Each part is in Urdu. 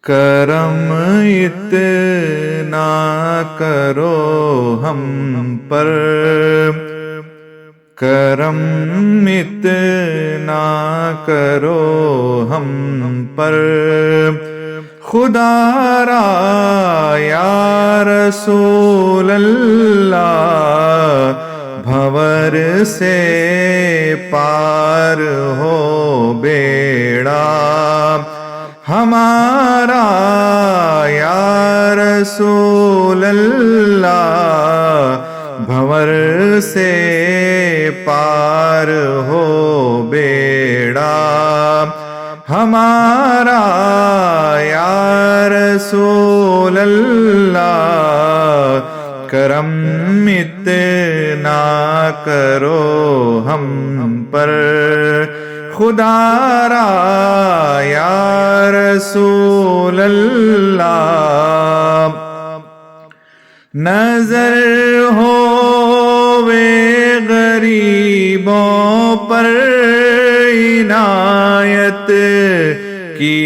کرم اتنا کرو ہم پر، کرم اتنا کرو ہم پر، خدا را یا رسول اللہ، بھور سے پار ہو بیڑا ہمارا یا رسول اللہ، بھور سے پار ہو بیڑا ہمارا یا رسول اللہ، کرم اتنا کرو ہم پر، خدا را یا رسول اللہ، نظر ہووے غریبوں پر عنایت کی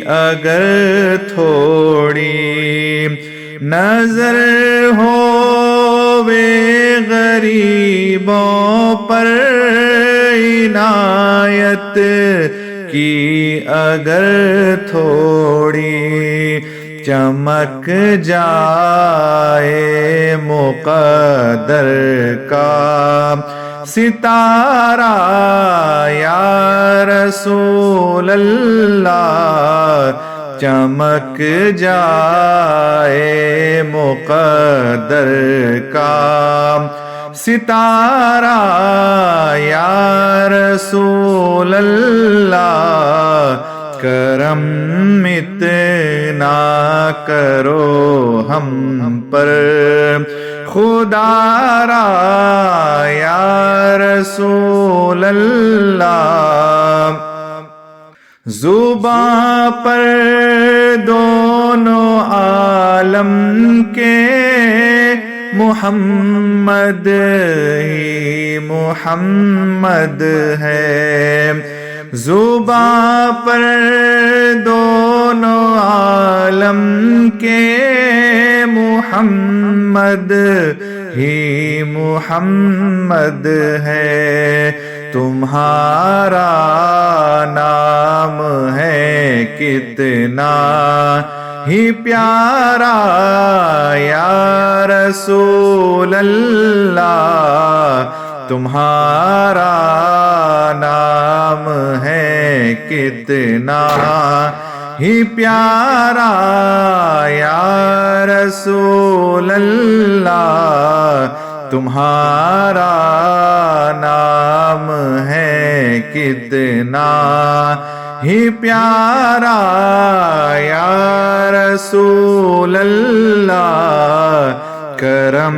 اگر تھوڑی، نظر ہووے غریبوں پر عنایت کی اگر تھوڑی، چمک جائے مقدر کا ستارہ یا رسول اللہ، چمک جائے مقدر کا ستارہ یا رسول اللہ، کرم اتنا کرو ہم پر، خدا را یا رسول اللہ، زباں پر دونوں عالم کے محمد ہی محمد ہے، زباں پر دونوں عالم کے محمد ہی محمد ہے، تمہارا نام ہے کتنا ہی پیارا یا رسول اللہ، تمہارا نام ہے کتنا ہی پیارا یا رسول اللہ، تمہارا نام ہے کتنا ہی پیارا یا رسول اللہ، کرم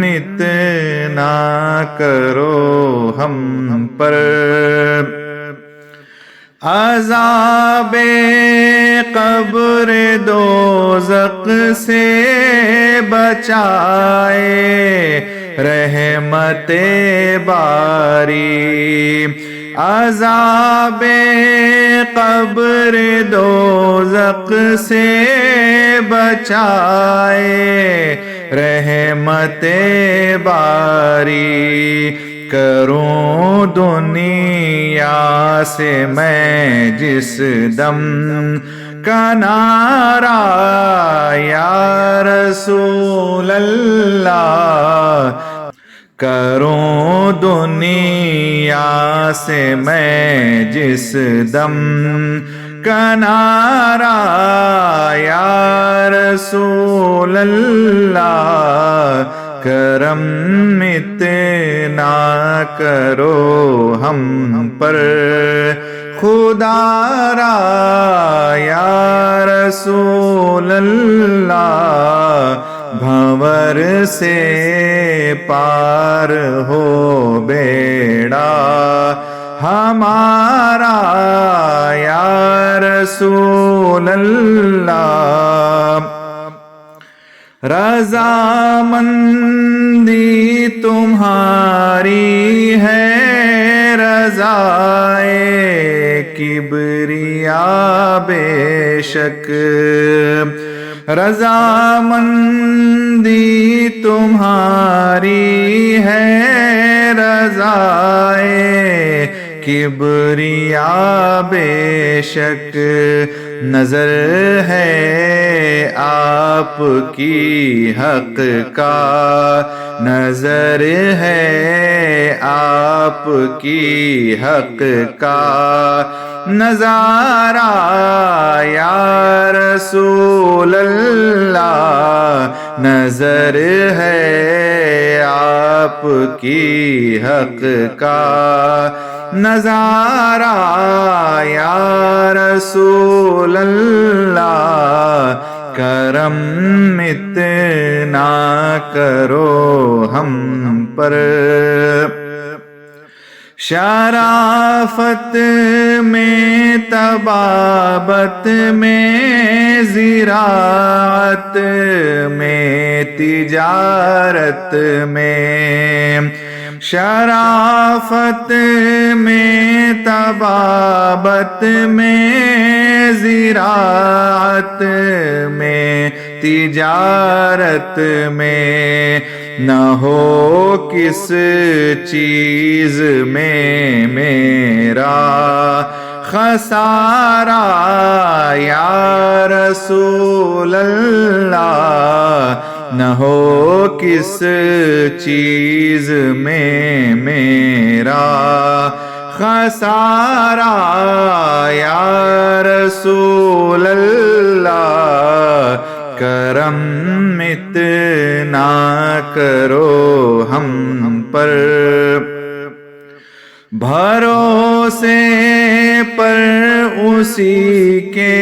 اتنا کرو ہم پر، عذاب قبر دوزخ سے بچائے رحمت باری، عذاب قبر دوزخ سے بچائے رحمت باری، کروں دنیا سے میں جس دم کا نعرہ یا رسول اللہ، کروں دنیا سے میں جس دم کا نعرہ یا رسول اللہ، کرم اتنا کرو ہم پر، خدا را یا رسول اللہ، بھور سے پار ہو بیڑا ہمارا یا رسول اللہ، رضامندی تمہاری ہے رضائے کبریا بے شک، رضامندی تمہاری ہے رضائے کبریا بے شک، نظر ہے آپ کی حق کا، نظر ہے آپ کی حق کا، نظارہ یا رسول اللہ، نظر ہے آپ کی حق کا، نظارہ یا رسول اللہ، کرم اتنا کرو ہم پر، شرافت میں طبابت میں زراعت میں تجارت میں، شرافت میں طبابت میں زراعت میں تجارت میں، نہ ہو کس چیز میں میرا خسارہ یا رسول اللہ، نہ ہو کس چیز میں میرا خسارہ یا رسول اللہ، کرم اتنا کرو ہم پر، بھروسے پر اسی کے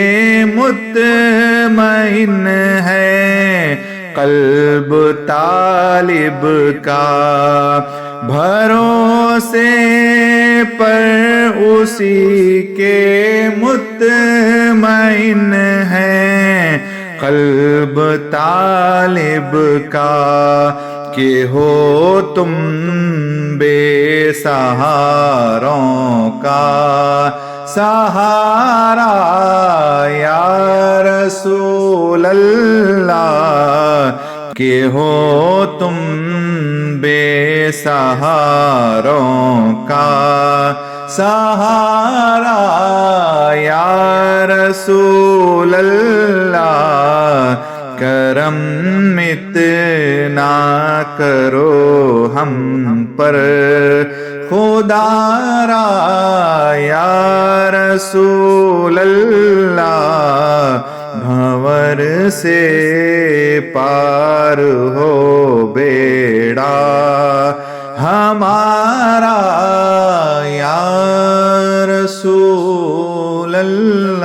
مطمئن ہے قلب طالب کا، بھروسے پر اسی کے مطمئن ہے قلب طالب کا، کہ ہو تم بے سہاروں کا سہارا یا رسول اللہ، کہ ہو تم بے سہاروں کا سہارا یا رسول اللہ، کرم اتنا کرو ہم پر، خدا را یا رسول اللہ، بھنور سے پار ہو بیڑا ہمارا یا رسول اللہ۔